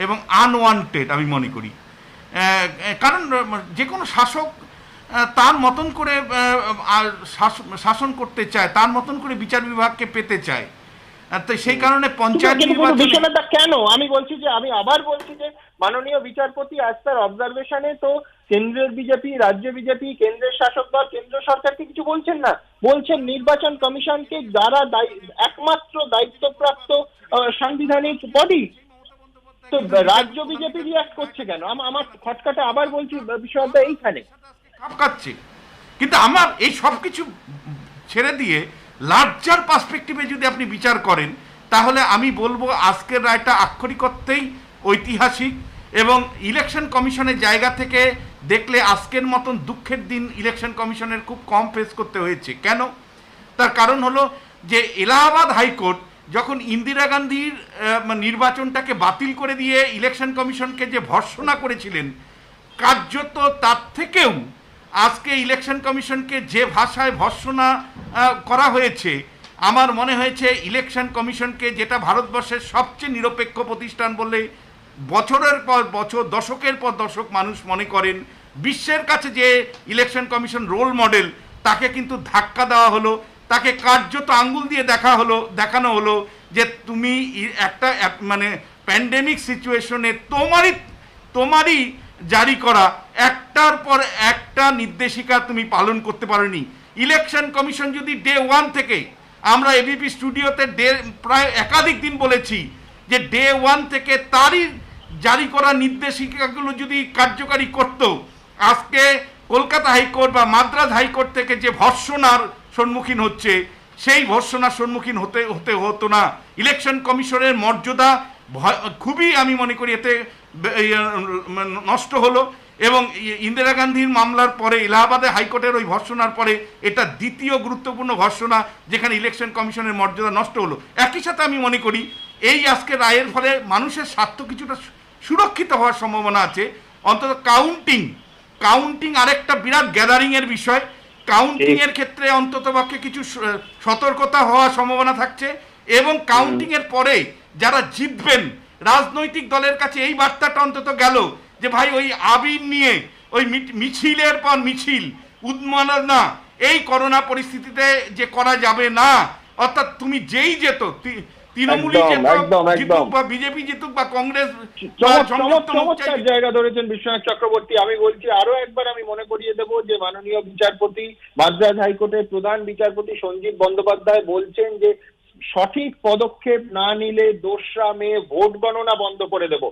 এবং আনওয়ান্টেড আমি মনে করি। কারণ যে কোনো শাসক তার মতন করে শাসন করতে চায়, তার মতন করে বিচার বিভাগকে পেতে চায়, তো সেই কারণে পঞ্চায়েত বিষয়টা কেন আমি বলছি যে, আমি আবার বলছি যে মাননীয় বিচারপতি আজ তার অবজারভেশনে তো কেন্দ্রের বিজেপি, রাজ্য বিজেপি, কেন্দ্রের শাসক দল, কেন্দ্র সরকারকে কিছু বলছেন না, বলছেন নির্বাচন কমিশনকে, যারা একমাত্র দায়িত্বপ্রাপ্ত সাংবিধানিক বডি। তো রাজ্য বিজেপি রিঅ্যাক্ট করছে কেন? আমার খটকাটা আবার বলছি বিষয়টা এইখানে কাটছে। কিন্তু আমার এই সব কিছু ছেড়ে দিয়ে লার্জার পার্সপেক্টিভে যদি আপনি বিচার করেন, তাহলে আমি বলবো আজকের রায়টা আক্ষরিক অর্থেই ঐতিহাসিক, এবং ইলেকশন কমিশনের জায়গা থেকে দেখলে আজকের মতন দুঃখের দিন ইলেকশন কমিশনের খুব কম ফেস করতে হয়েছে। কেন? তার কারণ হলো যে এলাহাবাদ হাইকোর্ট যখন ইন্দিরা গান্ধীর নির্বাচনটাকে বাতিল করে দিয়ে ইলেকশন কমিশনকে যে ভর্ৎসনা করেছিলেন, কার্যত তার থেকেও আজকে ইলেকশন কমিশনকে যে ভাষায় ভর্ৎসনা করা হয়েছে, আমার মনে হয়েছে ইলেকশন কমিশনকে, যেটা ভারতবর্ষের সবচেয়ে নিরপেক্ষ প্রতিষ্ঠান বলে বছরের পর বছর, দশকের পর দশক মানুষ মনে করেন, বিশ্বের কাছে যে ইলেকশন কমিশন রোল মডেল, তাকে কিন্তু ধাক্কা দেওয়া হলো, তাকে কার্যত আঙ্গুল দিয়ে দেখানো হলো যে তুমি একটা মানে প্যান্ডেমিক সিচুয়েশনে তোমারই জারি করা একটার পর একটা নির্দেশিকা তুমি পালন করতে পারোনি। ইলেকশন কমিশন যদি ডে 1 থেকে, আমরা এবিপি স্টুডিওতে প্রায় একাধিক দিন বলেছি যে ডে 1 থেকে তারই জারি করা নির্দেশিকাগুলো যদি কার্যকারী করত, আজকে কলকাতা হাইকোর্ট বা মাদ্রাজ হাইকোর্ট থেকে যে ভর্ৎসনার সম্মুখীন হচ্ছে, সেই ভর্ৎসনার সম্মুখীন হতো না। ইলেকশন কমিশনের মর্যাদা খুবই আমি মনে করি এতে নষ্ট হলো, এবং ইন্দিরা গান্ধীর মামলার পরে এলাহাবাদে হাইকোর্টের ওই ভর্ৎসনার পরে এটা দ্বিতীয় গুরুত্বপূর্ণ ভর্ৎসনা যেখানে ইলেকশন কমিশনের মর্যাদা নষ্ট হলো। একই সাথে আমি মনে করি এই আজকে রায়ের ফলে মানুষের স্বার্থ কিছুটা সুরক্ষিত হওয়ার সম্ভাবনা আছে। অন্তত কাউন্টিং আরেকটা বিরাট গ্যাদারিং এর বিষয়, কাউন্টিং এর ক্ষেত্রে অন্ততপক্ষে কিছু সতর্কতা হওয়ার সম্ভাবনা থাকছে, এবং কাউন্টিং এর পরে যারা জিতবেন রাজনৈতিক দলের কাছে এই বার্তাটা অন্তত গেল যে ভাই ওই আবির নিয়ে ওই মিছিলের পর মিছিল উন্মাদনা এই করোনা পরিস্থিতিতে যে করা যাবে না। অর্থাৎ তুমি যেই যেত, তৃণমূলই জিতুক বা বিজেপি জিতুক বা কংগ্রেস, চমৎকার জায়গা ধরেছেন বিশ্বনাথ চক্রবর্তী। আমি বলছি আরো একবার আমি মনে করিয়ে দেবো যে মাননীয় বিচারপতি, মাদ্রাজ হাইকোর্টের প্রধান বিচারপতি সঞ্জীব বন্দ্যোপাধ্যায় বলছেন যে সঠিক পদক্ষেপ না নিলে 2রা মে ভোট গণনা বন্ধ করে দেব।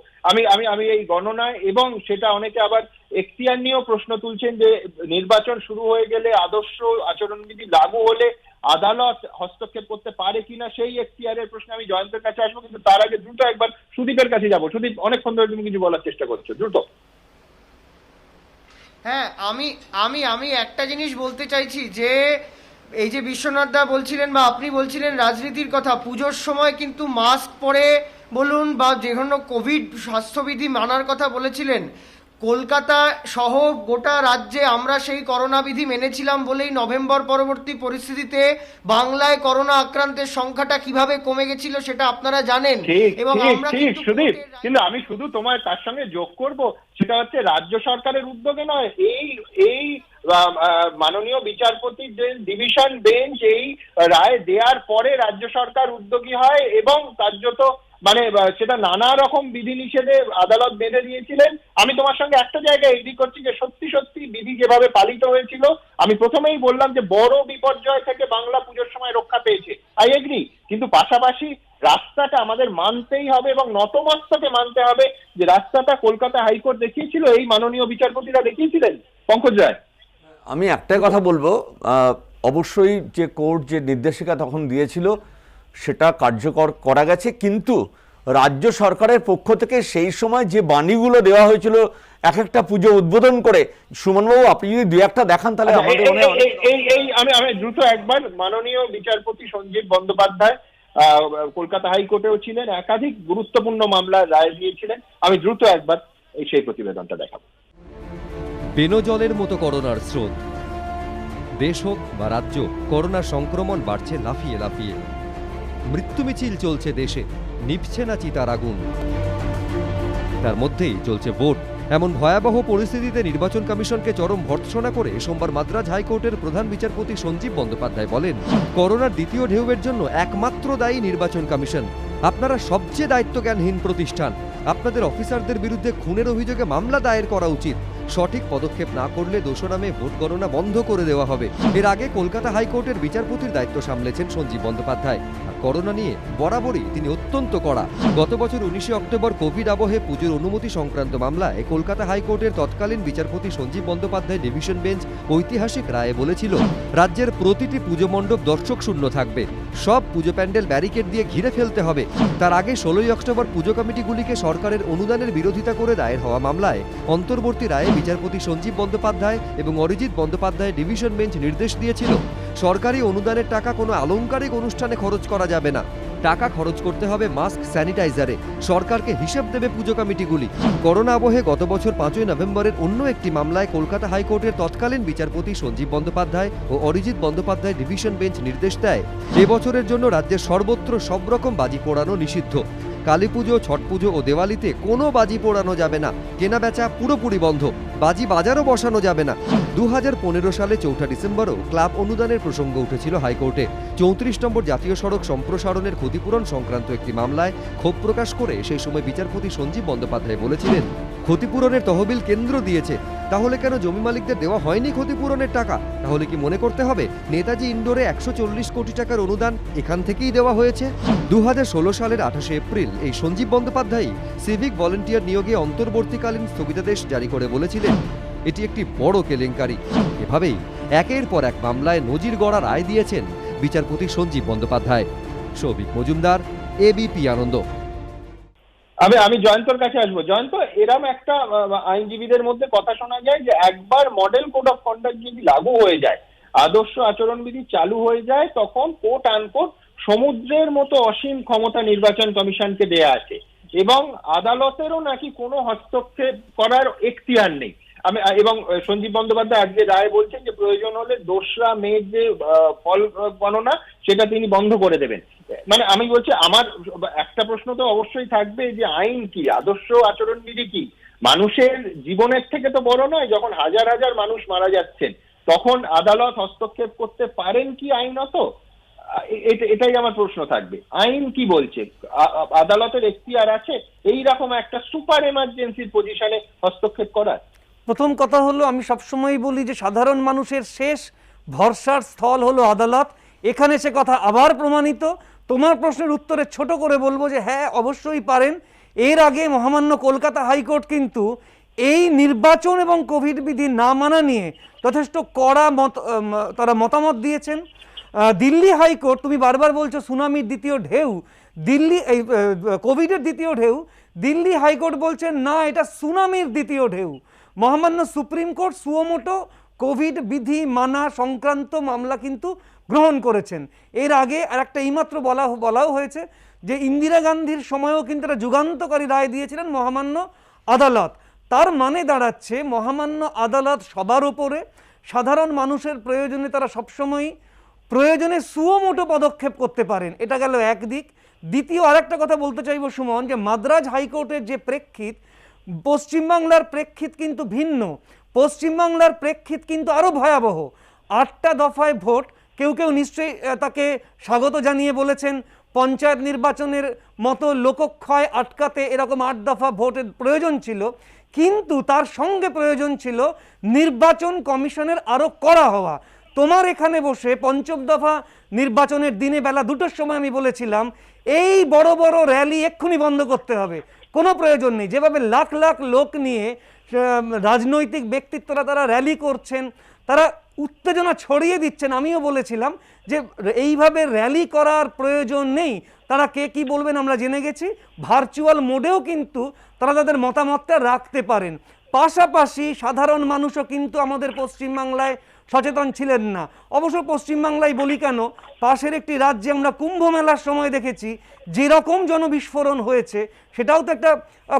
আমি এই গণনা, এবং সেটা অনেকে আবার এখতিয়ার নিয়েও প্রশ্ন তুলছেন যে নির্বাচন শুরু হয়ে গেলে আদর্শ আচরণবিধি লাগু হলে আদালত হস্তক্ষেপ করতে পারে কিনা, সেই এখতিয়ারের প্রশ্নে আমি জয়ন্তের কাছে আসবো, কিন্তু তার আগে দ্রুত একবার সুদীপের কাছে যাবো। সুদীপ, অনেকক্ষণ ধরে তুমি কিছু বলার চেষ্টা করছো, দ্রুত। হ্যাঁ, আমি একটা জিনিস বলতে চাইছি যে এই যে বিশ্বনাথ দা বলছিলেন বা আপনি বলছিলেন রাজনীতির কথা, পুজোর সময় কিন্তু মাস্ক পরে বলুন বা যে কোনো কোভিড স্বাস্থ্যবিধি মানার কথা বলেছিলেন। কলকাতা সহ গোটা রাজ্যে আমরা সেই করোনা বিধি মেনেছিলাম বলেই নভেম্বর পরবর্তী পরিস্থিতিতে বাংলায় করোনা আক্রান্তের সংখ্যাটা কিভাবে কমে গেছিল সেটা আপনারা জানেন। এবং আমরা কিন্তু আমি শুধু তোমার তার সঙ্গে যোগ করব, সেটা হচ্ছে রাজ্য সরকারের উদ্যোগে নয়, এই মাননীয় বিচারপতির যে ডিভিশন বেঞ্চ এই রায় দেওয়ার পরে রাজ্য সরকার উদ্যোগী হয়, এবং কার্যত মানে সেটা নানা রকম বিধিনিষেধে আদালত বেঁধে দিয়েছিলেন। আমি তোমার সঙ্গে একটা জায়গায় এগ্রি করছি যে সত্যি বিধি যেভাবে পালিত হয়েছিল, আমি প্রথমেই বললাম যে বড় বিপর্যয় থেকে বাংলা পুজোর সময় রক্ষা পেয়েছে, আই এগ্রি, কিন্তু পাশাপাশি রাস্তাটা আমাদের মানতেই হবে এবং নতমস্তকে মানতে হবে যে রাস্তাটা কলকাতা হাইকোর্ট দেখিয়েছিল, এই মাননীয় বিচারপতিরা দেখিয়েছিলেন। পঙ্কজ রায়, আমি একটাই কথা বলবো, অবশ্যই যে কোর্ট যে নির্দেশিকা তখন দিয়েছিল সেটা কার্যকর করা গেছে, কিন্তু রাজ্য সরকারের পক্ষ থেকে সেই সময় যে বাণীগুলো দেওয়া হয়েছিল এক একটা পুজো উদ্বোধন করে, সুমনবাবু আপনি যদি দু একটা দেখান তাহলে আমি দ্রুত একবার, মাননীয় বিচারপতি সঞ্জীব বন্দ্যোপাধ্যায় কলকাতা হাইকোর্টেও ছিলেন, একাধিক গুরুত্বপূর্ণ মামলা রায় দিয়েছিলেন, আমি দ্রুত একবার সেই প্রতিবেদনটা দেখাবো। বেনজলের মতো করোনার স্রোত, দেশ হোক বা রাজ্য, করোনা সংক্রমণ বাড়ছে লাফিয়ে লাফিয়ে। মৃত্যু মিছিল চলছে দেশে, নিভছে না চিতার আগুন। তার মধ্যেই চলছে ভোট। এমন ভয়াবহ পরিস্থিতিতে নির্বাচন কমিশনকে চরম ভর্ৎসনা করে সোমবার মাদ্রাজ হাইকোর্টের প্রধান বিচারপতি সঞ্জীব বন্দ্যোপাধ্যায় বলেন, করোনার দ্বিতীয় ঢেউয়ের জন্য একমাত্র দায়ী নির্বাচন কমিশন। আপনারা সবচেয়ে দায়িত্বজ্ঞানহীন প্রতিষ্ঠান। আপনাদের অফিসারদের বিরুদ্ধে খুনের অভিযোগে মামলা দায়ের করা উচিত। সঠিক পদক্ষেপ না করলে 2রা মে ভোট গণনা বন্ধ করে দেওয়া হবে। এর আগে কলকাতা হাইকোর্টের বিচারপতির দায়িত্ব সামলেছেন সঞ্জীব বন্দ্যোপাধ্যায়। আর করোনা নিয়ে বরাবরই তিনি অত্যন্ত কড়া। গত বছর 19 অক্টোবর কোভিড আবহে পুজোর অনুমতি সংক্রান্ত মামলায় কলকাতা হাইকোর্টের তৎকালীন বিচারপতি সঞ্জীব বন্দ্যোপাধ্যায় ডিভিশন বেঞ্চ ঐতিহাসিক রায়ে বলেছিল, রাজ্যের প্রতিটি পুজো মণ্ডপ দর্শক শূন্য থাকবে, সব পুজো প্যান্ডেল ব্যারিকেড দিয়ে ঘিরে ফেলতে হবে। তার আগে 16 অক্টোবর পুজো কমিটিগুলিকে সরকারের অনুদানের বিরোধিতা করে দায়ের হওয়া মামলায় অন্তর্বর্তী রায়ে বিচারপতি সঞ্জীব বন্দ্যোপাধ্যায় এবং অরিজিৎ বন্দ্যোপাধ্যায় ডিভিশন বেঞ্চ নির্দেশ দিয়েছিল, সরকারি অনুদানের টাকা কোনো আলংকারিক অনুষ্ঠানে খরচ করা যাবে না। টাকা খরচ করতে হবে মাস্ক, স্যানিটাইজারে। সরকারকে হিসেব দেবে পুজো কমিটিগুলি। করোনা আবহে গত বছর 5 নভেম্বরের অন্য একটি মামলায় কলকাতা হাইকোর্টের তৎকালীন বিচারপতি সঞ্জীব বন্দ্যোপাধ্যায় ও অরিজিৎ বন্দ্যোপাধ্যায় ডিভিশন বেঞ্চ নির্দেশ দেয়, এবছরের জন্য রাজ্যের সর্বত্র সব রকম বাজি পোড়ানো নিষিদ্ধ। কালী পুজো, ছট পুজো ও দেওয়ালিতে কোনো বাজি পোড়ানো যাবে না। কেনা বেচা পুরোপুরি বন্ধ। বাজি বাজারও বসানো যাবে না। 2015 সালে 4 ডিসেম্বরও ক্লাব অনুদানের প্রসঙ্গ উঠেছিল হাইকোর্টে। 34 নম্বর জাতীয় সড়ক সম্প্রসারণের ক্ষতিপূরণ সংক্রান্ত একটি মামলায় ক্ষোভ প্রকাশ করে সেই সময় বিচারপতি সঞ্জীব বন্দ্যোপাধ্যায় বলেছিলেন, ক্ষতিপূরণের তহবিল কেন্দ্র দিয়েছে, তাহলে কেন জমি মালিকদের দেওয়া হয়নি ক্ষতিপূরণের টাকা? তাহলে কি মনে করতে হবে নেতাজি ইন্ডোরে 140 কোটি টাকার অনুদান এখান থেকেই দেওয়া হয়েছে? 2016 সালের 28শে এপ্রিল এই সঞ্জীব বন্দ্যোপাধ্যায় সিভিক ভলেন্টিয়ার নিয়োগে অন্তর্বর্তীকালীন স্থগিতাদেশ জারি করে বলেছিলেন এটি একটি বড় কেলেঙ্কারি। এভাবেই একের পর এক মামলায় নজির গড়া রায় দিয়েছেন বিচারপতি সঞ্জীব বন্দ্যোপাধ্যায়। সৌভিক মজুমদার, এবিপি আনন্দ। আমি জয়ন্তর কাছে আসবো। জয়ন্ত, এরম একটা আইনজীবীদের মধ্যে কথা শোনা যায় যে একবার মডেল কোড অফ কন্ডাক্ট যদি লাগু হয়ে যায়, আদর্শ আচরণবিধি চালু হয়ে যায়, তখন কোট আনকোট সমুদ্রের মতো অসীম ক্ষমতা নির্বাচন কমিশনকে দেয়া আছে এবং আদালতেরও নাকি কোনো হস্তক্ষেপ করার এখতিয়ার নেই। এবং সঞ্জীব বন্দ্যোপাধ্যায় আজকে রায় বলছেন যে প্রয়োজন হলে 2রা মে যে ফল গণনা সেটা তিনি বন্ধ করে দেবেন। মানে আমি বলছি, আমার একটা প্রশ্ন তো অবশ্যই থাকবে যে আইন কি, আদর্শ আচরণবিধি কি? মানুষের জীবনের থেকে তো বড় নয়। যখন হাজার হাজার মানুষ মারা যাচ্ছেন তখন আদালত হস্তক্ষেপ করতে পারেন কি আইনত? এটাই আমার প্রশ্ন থাকবে। আইন কি বলছে? আদালতের এখতিয়ার আছে এই রকম একটা সুপার এমার্জেন্সির পজিশনে হস্তক্ষেপ করার? প্রথম কথা হলো, আমি সবসময়ই বলি যে সাধারণ মানুষের শেষ ভরসার স্থল হলো আদালত। এখানে সে কথা আবার প্রমাণিত। তোমার প্রশ্নের উত্তরে ছোট করে বলবো যে হ্যাঁ, অবশ্যই পারেন। এর আগে মহামান্য কলকাতা হাইকোর্ট কিন্তু এই নির্বাচন এবং কোভিড বিধি না মানা নিয়ে যথেষ্ট কড়া তারা মতামত দিয়েছেন। দিল্লি হাইকোর্ট, তুমি বারবার বলছো সুনামির দ্বিতীয় ঢেউ, এই কোভিডের দ্বিতীয় ঢেউ, দিল্লি হাইকোর্ট বলছেন না, এটা সুনামির দ্বিতীয় ঢেউ। মহামান্য সুপ্রিম কোর্ট সুমোটো কোভিড বিধি মানা সংক্রান্ত মামলা কিন্তু গ্রহণ করেছেন। এর আগে আর একটা এইমাত্র বলাও হয়েছে যে ইন্দিরা গান্ধীর সময়ও কিন্তু একটা যুগান্তকারী রায় দিয়েছিলেন মহামান্য আদালত। তার মানে দাঁড়াচ্ছে মহামান্য আদালত সবার উপরে, সাধারণ মানুষের প্রয়োজনে তারা সবসময়ই প্রয়োজনে সুমোটো পদক্ষেপ করতে পারেন। এটা গেল একদিক। দ্বিতীয় আরেকটা কথা বলতে চাইব সুমন, যে মাদ্রাজ হাইকোর্টের যে প্রেক্ষিত, পশ্চিমবাংলার প্রেক্ষিত কিন্তু ভিন্ন। পশ্চিমবাংলার প্রেক্ষিত কিন্তু আরও ভয়াবহ। 8টা দফায় ভোট, কেউ কেউ নিশ্চয়ই তাকে স্বাগত জানিয়ে বলেছেন পঞ্চায়েত নির্বাচনের মতো লোকক্ষয় আটকাতে এরকম 8 দফা ভোটের প্রয়োজন ছিল, কিন্তু তার সঙ্গে প্রয়োজন ছিল নির্বাচন কমিশনের আরও কড়া হওয়া। তোমার এখানে বসে 5ম দফা নির্বাচনের দিনে বেলা 2টোর সময় আমি বলেছিলাম এই বড় বড় র্যালি এক্ষুনি বন্ধ করতে হবে, কোনো প্রয়োজন নেই। যেভাবে লাখ লাখ লোক নিয়ে রাজনৈতিক ব্যক্তিত্বরা তারা র্যালি করছেন, তারা উত্তেজনা ছড়িয়ে দিচ্ছেন, আমিও বলেছিলাম যে এইভাবে র্যালি করার প্রয়োজন নেই। তারা কে কি বলবেন আমরা জেনে গেছি। ভার্চুয়াল মোডেও কিন্তু তারা তাদের মতামতটা রাখতে পারেন। পাশাপাশি সাধারণ মানুষও কিন্তু আমাদের পশ্চিমবাংলায় সচেতন ছিলেন না। অবশ্য পশ্চিমবাংলায় বলি কেন, পাশের একটি রাজ্যে আমরা কুম্ভ মেলার সময় দেখেছি যেরকম জনবিস্ফোরণ হয়েছে, সেটাও তো একটা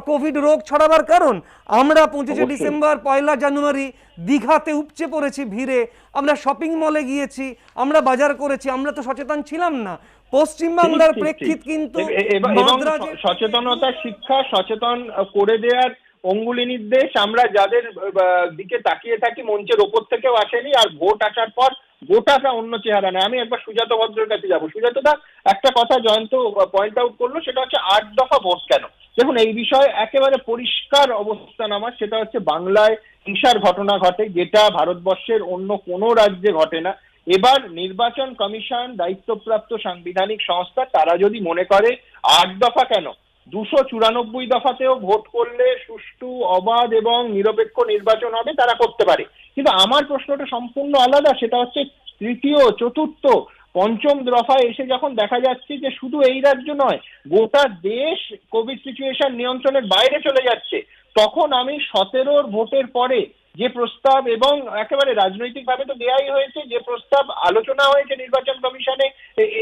কোভিড রোগ ছড়াবার কারণ। আমরা 25শে ডিসেম্বর, 1 জানুয়ারি দীঘাতে উপচে পড়েছি ভিড়ে, আমরা শপিং মলে গিয়েছি, আমরা বাজার করেছি, আমরা তো সচেতন ছিলাম না। পশ্চিমবাংলার প্রেক্ষিত কিন্তু সচেতনতা শিক্ষা, সচেতন করে দেওয়ার অঙ্গুলি নির্দেশ আমরা যাদের দিকে তাকিয়ে থাকি মঞ্চের ওপর থেকেও আসেনি, আর ভোট আসার পর গোটাটা অন্য চেহারা নেয়। আমি একবার সুজাত ভদ্রের কাছে যাবো। সুজাতদা, একটা কথা জয়ন্ত পয়েন্ট আউট করলো, সেটা হচ্ছে 8 দফা ভোট কেন। দেখুন, এই বিষয়ে একেবারে পরিষ্কার অবস্থান আমার, সেটা হচ্ছে বাংলায় হিংসার ঘটনা ঘটে যেটা ভারতবর্ষের অন্য কোনো রাজ্যে ঘটে না। এবার নির্বাচন কমিশন দায়িত্বপ্রাপ্ত সাংবিধানিক সংস্থা, তারা যদি মনে করে 8 দফা কেন, 294 দফাতেও ভোট করলে সুষ্ঠু, অবাধ এবং নিরপেক্ষ নির্বাচন হবে, তারা করতে পারে। কিন্তু আমার প্রশ্নটা সম্পূর্ণ আলাদা। সেটা হচ্ছে 3য়, 4র্থ, 5ম দফায় এসে যখন দেখা যাচ্ছে যে শুধু এই রাজ্য নয়, গোটা দেশ কোভিড সিচুয়েশন নিয়ন্ত্রণের বাইরে চলে যাচ্ছে, তখন আমি 17 ভোটের পরে যে প্রস্তাব, এবং একেবারে রাজনৈতিকভাবে তো দেয়াই হয়েছে, যে প্রস্তাব আলোচনা হয়েছে নির্বাচন কমিশনে,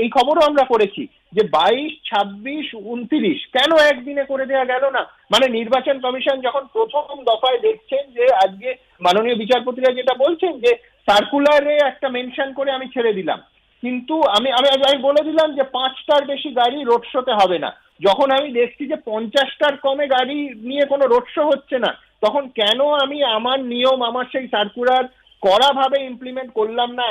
এই খবরও আমরা করেছি যে 22, 26, 29 কেন একদিনে করে দেওয়া গেল না। মানে নির্বাচন কমিশন যখন প্রথম দফায় দেখছেন যে আজকে মাননীয় বিচারপতিরা যেটা বলছেন যে সার্কুলারে একটা মেনশন করে আমি ছেড়ে দিলাম, কিন্তু আমি বলে দিলাম যে 5টার বেশি গাড়ি রোড শোতে হবে না। যখন আমি দেখছি যে 50টার কমে গাড়ি নিয়ে কোনো রোড শো হচ্ছে না, তখন কেন আমি আমার নিয়ম, আমার সেই সার্কুলার কড়াভাবে ইমপ্লিমেন্ট করলাম না?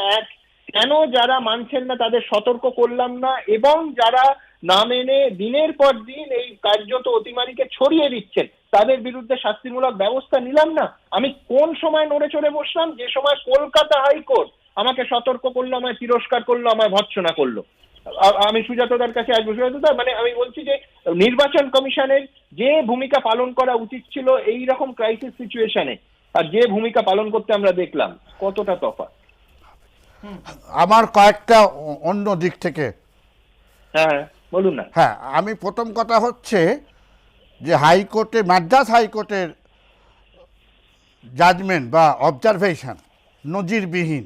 কেন যারা মানছেন না তাদের সতর্ক করলাম না, এবং যারা না মেনে দিনের পর দিন এই কার্যত অতিমারিকে ছড়িয়ে দিচ্ছেন তাদের বিরুদ্ধে শাস্তিমূলক ব্যবস্থা নিলাম না? আমি কোন সময় নড়ে চড়ে বসলাম? যে সময় কলকাতা হাইকোর্ট আমাকে সতর্ক করলো, আমায় তিরস্কার করলো, আমায় ভৎসনা করলো। আমি সুজাতদার কাছে আসবো। সুজাতদা, মানে আমি বলছি যে নির্বাচন কমিশনের যে ভূমিকা পালন করা উচিত ছিল এই রকম ক্রাইসিস সিচুয়েশনে আর যে ভূমিকা পালন করতে আমরা দেখলাম, কতটা তফাৎ? আমার কয়েকটা অন্য দিক থেকে। হ্যাঁ বলুন না। হ্যাঁ, আমি প্রথম কথা হচ্ছে যে হাইকোর্টে, মাদ্রাস হাইকোর্টের জাজমেন্ট বা অবজারভেশন নজিরবিহীন।